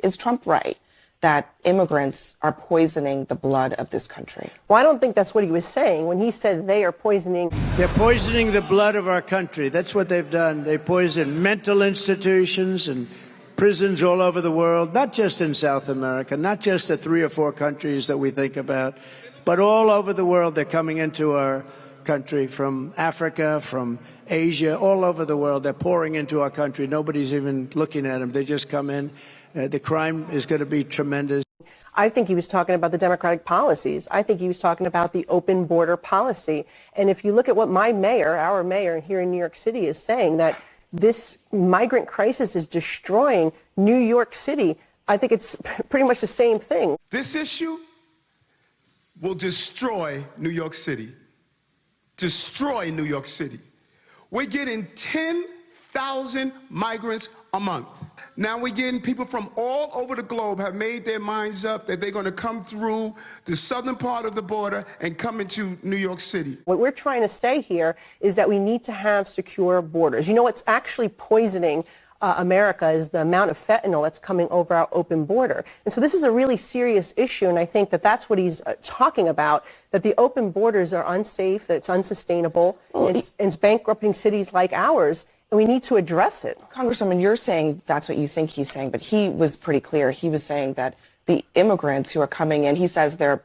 Is Trump right that immigrants are poisoning the blood of this country? Well, I don't think that's what he was saying when he said they are poisoning. They're poisoning the blood of our country. That's what they've done. They poison mental institutions and prisons all over the world, not just in South America, not just the 3 or 4 countries that we think about, but all over the world. They're coming into our country from Africa, from Asia, all over the world. They're pouring into our country. Nobody's even looking at them. They just come in. The crime is going to be tremendous. I think he was talking about the Democratic policies. I think he was talking about the open border policy. And if you look at what our mayor here in New York City is saying, that this migrant crisis is destroying New York City, I think it's pretty much the same thing. This issue will destroy New York City. Destroy New York City. We're getting 10,000 migrants a month. Now we're getting people from all over the globe have made their minds up that they're going to come through the southern part of the border and come into New York City. What we're trying to say here is that we need to have secure borders. You know what's actually poisoning America is the amount of fentanyl that's coming over our open border. And so this is a really serious issue, and I think that that's what he's talking about, that the open borders are unsafe, that it's unsustainable, and it's bankrupting cities like ours. And we need to address it. Congresswoman, you're saying that's what you think he's saying, but he was pretty clear. He was saying that the immigrants who are coming in, he says they're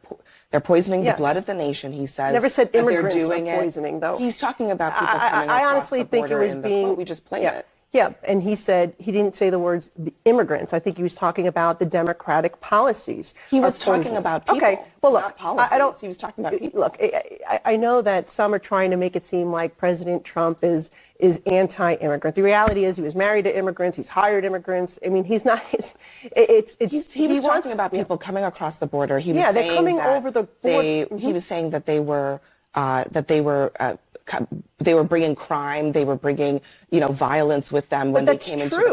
poisoning the blood of the nation. He says never said immigrants they're doing are poisoning, though. He's talking about people coming I across honestly the think border it was being. We just played it. Yeah, and he said he didn't say the words the immigrants. I think he was talking about the Democratic policies. He was talking about people. Okay, well, look, not policies. I don't. He was talking about people. Look, I know that some are trying to make it seem like President Trump is anti-immigrant. The reality is he was married to immigrants. He's hired immigrants. I mean, he's not. He was talking about people coming across the border. He was saying they're coming over the border. He was saying that they were bringing crime, they were bringing, violence with them when they came into the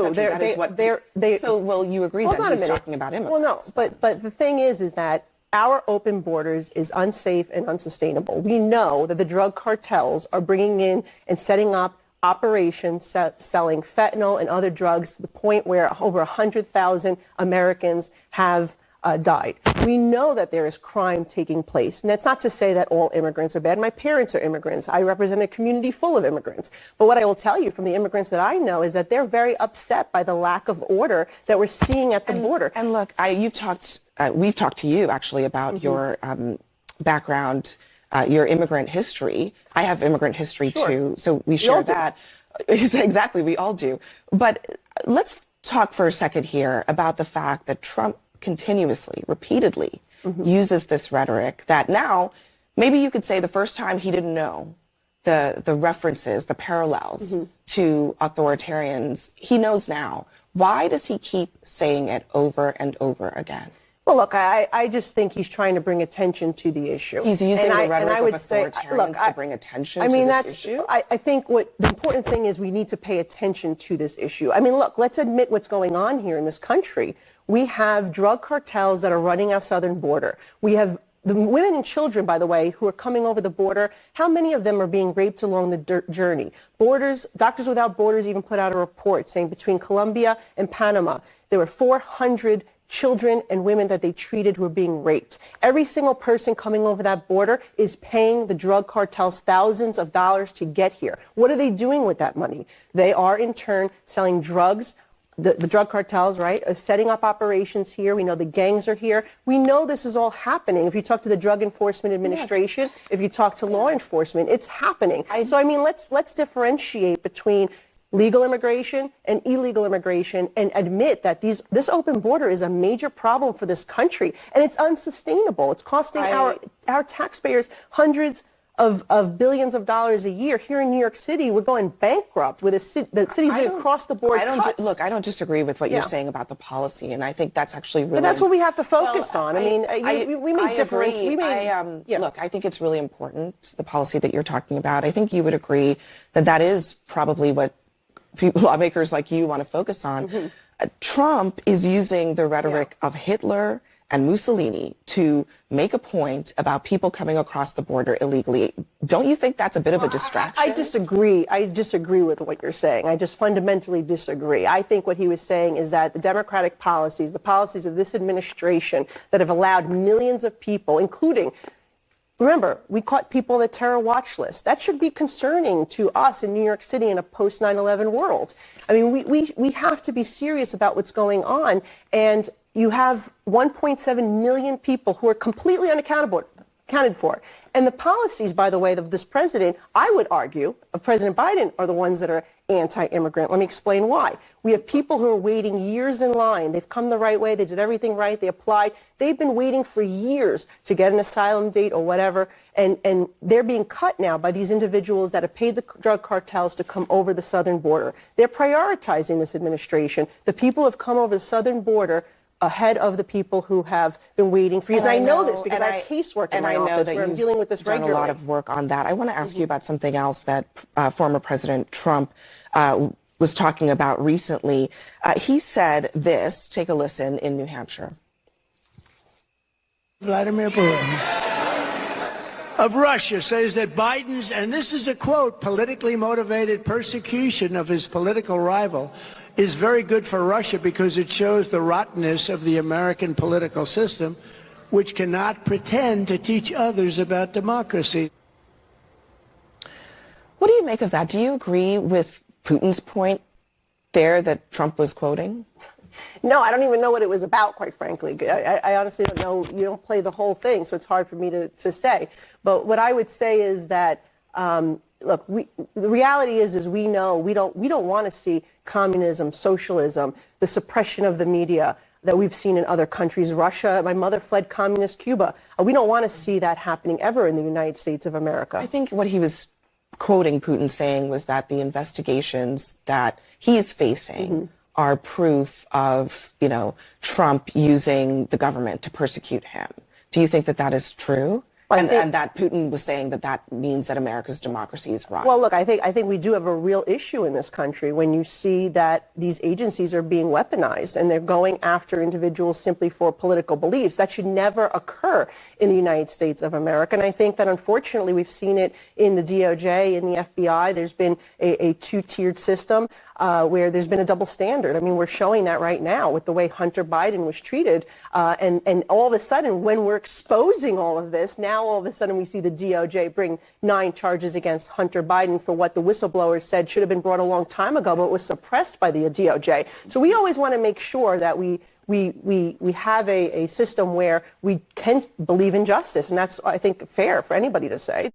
country. So, will you agree that he's talking about immigrants? Well, no, but the thing is that our open borders is unsafe and unsustainable. We know that the drug cartels are bringing in and setting up operations selling fentanyl and other drugs to the point where over 100,000 Americans have died. We know that there is crime taking place. And that's not to say that all immigrants are bad. My parents are immigrants. I represent a community full of immigrants. But what I will tell you from the immigrants that I know is that they're very upset by the lack of order that we're seeing at the border. And look, we've talked to you actually about your background, your immigrant history. I have immigrant history too, so we share that. Exactly, we all do. But let's talk for a second here about the fact that Trump continuously, repeatedly uses this rhetoric that now, maybe you could say the first time he didn't know the references, the parallels to authoritarians. He knows now. Why does he keep saying it over and over again? Well, look, I just think he's trying to bring attention to the issue. He's using the rhetoric of authoritarians to bring attention to this issue? I think the important thing is we need to pay attention to this issue. I mean, look, let's admit what's going on here in this country. We have drug cartels that are running our southern border. We have the women and children, by the way, who are coming over the border. How many of them are being raped along the journey? Doctors Without Borders even put out a report saying between Colombia and Panama, there were 400 children and women that they treated who were being raped. Every single person coming over that border is paying the drug cartels thousands of dollars to get here. What are they doing with that money? They are, in turn, selling drugs. The drug cartels, right, are setting up operations here. We know the gangs are here. We know this is all happening. If you talk to the Drug Enforcement Administration, if you talk to law enforcement, it's happening. So, I mean, let's differentiate between legal immigration and illegal immigration and admit that this open border is a major problem for this country, and it's unsustainable. It's costing our taxpayers hundreds of billions of dollars a year. Here in New York City, we're going bankrupt with the cities that across the board. Look, I don't disagree with what you're saying about the policy, and I think that's actually really. But that's what we have to focus on. I mean, we make different. Look, I think it's really important, the policy that you're talking about. I think you would agree that is probably what lawmakers like you want to focus on. Trump is using the rhetoric of Hitler and Mussolini to make a point about people coming across the border illegally. Don't you think that's a bit of a distraction? I disagree. I disagree with what you're saying. I just fundamentally disagree. I think what he was saying is that the democratic policies, the policies of this administration that have allowed millions of people, including, remember, we caught people on the terror watch list. That should be concerning to us in New York City in a post 9/11 world. I mean, we have to be serious about what's going on. And you have 1.7 million people who are completely accounted for. And the policies, by the way, of this president, I would argue, of President Biden, are the ones that are anti-immigrant. Let me explain why. We have people who are waiting years in line. They've come the right way. They did everything right. They applied. They've been waiting for years to get an asylum date or whatever. And they're being cut now by these individuals that have paid the drug cartels to come over the southern border. They're prioritizing this administration. The people who have come over the southern border ahead of the people who have been waiting for years. I know this because I have casework in my office where I'm dealing with this regularly. Done a lot of work on that. I want to ask you about something else that former President Trump was talking about recently. He said this, take a listen, in New Hampshire. Vladimir Putin of Russia says that Biden's, and this is a quote, politically motivated persecution of his political rival is very good for Russia because it shows the rottenness of the American political system, which cannot pretend to teach others about democracy. What do you make of that? Do you agree with Putin's point there that Trump was quoting? No, I don't even know what it was about, quite frankly. I honestly don't know. You don't play the whole thing, so it's hard for me to say. But what I would say is that, look, the reality is we know we don't want to see communism, socialism, the suppression of the media that we've seen in other countries. Russia, my mother fled communist Cuba. We don't want to see that happening ever in the United States of America. I think what he was quoting Putin saying was that the investigations that he is facing are proof of, Trump using the government to persecute him. Do you think that that is true? And that Putin was saying that that means that America's democracy is rotten. Well, look, I think we do have a real issue in this country when you see that these agencies are being weaponized and they're going after individuals simply for political beliefs. That should never occur in the United States of America. And I think that, unfortunately, we've seen it in the DOJ, in the FBI. There's been a two-tiered system where there's been a double standard. I mean, we're showing that right now with the way Hunter Biden was treated. And all of a sudden, when we're exposing all of this, now all of a sudden we see the DOJ bring 9 charges against Hunter Biden for what the whistleblowers said should have been brought a long time ago, but was suppressed by the DOJ. So we always want to make sure that we have a system where we can believe in justice. And that's, I think, fair for anybody to say.